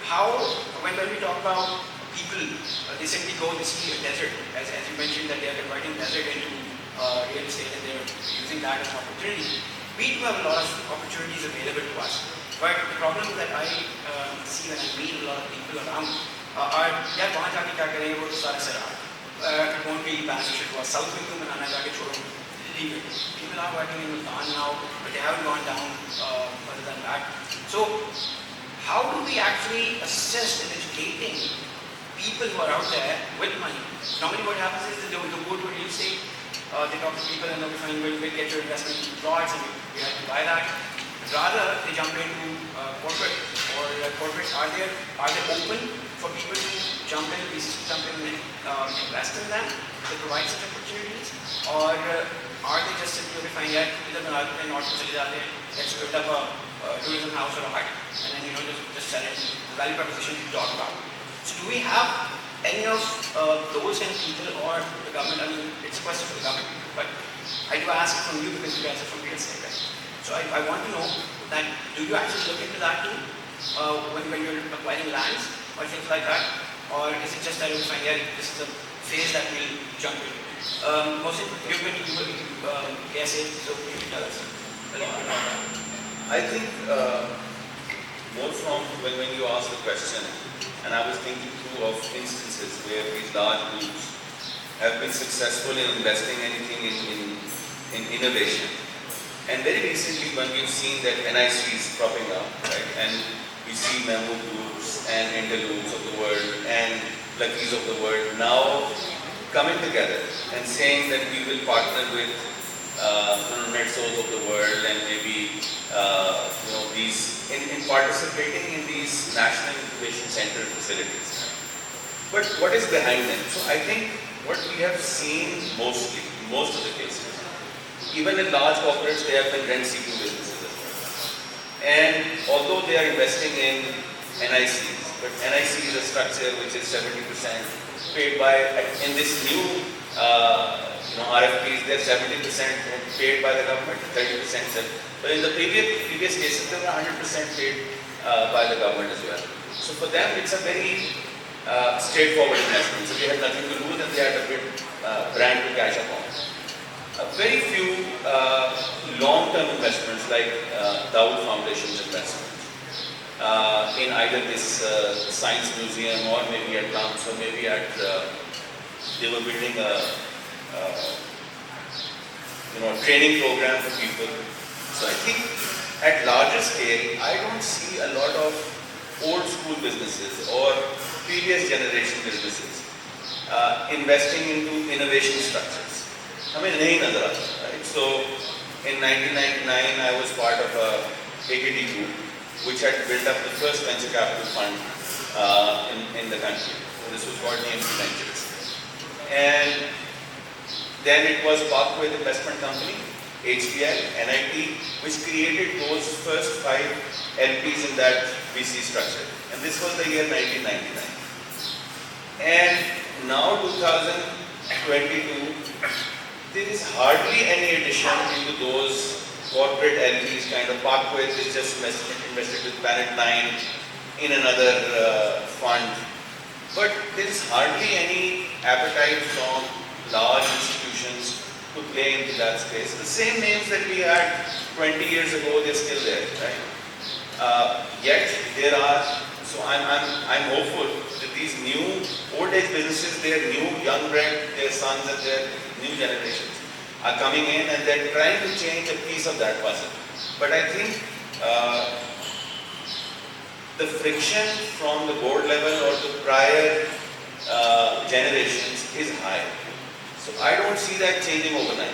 how, when we talk about people, they simply go, they see a desert, as you mentioned that they are converting desert into real estate and they're using that as an opportunity. We do have a lot of opportunities available to us. But the problem that I see when I meet a lot of people around are, यार वहाँ जाके क्या करेंगे वो तो सारा sir it won't be beneficial to us. South में क्यों बनाना जाके छोड़ो, leave it. People are working in Multan now, but they haven't gone down further than that. So how do we actually assist in educating people who are out there with money? Normally what happens is that they go to real estate, they talk to people and they'll be fine, we'll get your investment in plots and we have to buy that. Rather, they jump into corporate or corporates. Are they open for people to jump in, VCs to jump in and invest in them? They provide such opportunities, or are they just simply fine? Yeah, either not let's build up a tourism house or a hut, and then just sell it. The value proposition you talk about. So, do we have any of those kind of people or the government? I mean, it's a question for the government, but I do ask it from you because you guys are from real estate, right? So I want to know that, do you actually look into that too when you're acquiring lands or things like that? Or is it just that you're fine, yeah, this is a phase that we'll jump into? Mohsin, you've been to KSA, so can you tell us a little bit about that? I think more from when you asked the question, and I was thinking through of instances where these large groups have been successful in investing anything in innovation. And very recently when we've seen that NICs propping up, right, and we see Memo groups and Interludes of the world and Luckies of the world now coming together and saying that we will partner with NetSource of the world and maybe these in participating in these national incubation center facilities. But what is behind them? So I think what we have seen mostly, in most of the cases, even in large corporates, they have been rent-seeking businesses as well. And although they are investing in NICs, but NIC is a structure which is 70% paid by, in this new RFPs, they're 70% paid by the government, 30% self. But in the previous cases, they were 100% paid by the government as well. So for them, it's a very straightforward investment. So they had nothing to lose and they had a good brand to cash up on. Very few long-term investments like Dawood Foundation's investment in either this science museum or maybe at Lams or maybe at they were building a training program for people. So I think at larger scale, I don't see a lot of old school businesses or previous generation businesses investing into innovation structures. I mean, right? So in 1999, I was part of a AKT group which had built up the first venture capital fund in the country. This was called AMC Ventures. And then it was Parkway Investment Company, HBL, NIT, which created those first 5 LPs in that VC structure. And this was the year 1999. And now 2022, there is hardly any addition into those corporate LPs kind of. Parkway is just invested with Planet 9 in another fund. But there is hardly any appetite from large institutions to play into that space. The same names that we had 20 years ago, they're still there, right? Yet there are, so I'm hopeful that these new old age businesses, their new young bred, their sons and their new generations are coming in and they're trying to change a piece of that puzzle. But I think the friction from the board level or the prior generations is high. So I don't see that changing overnight.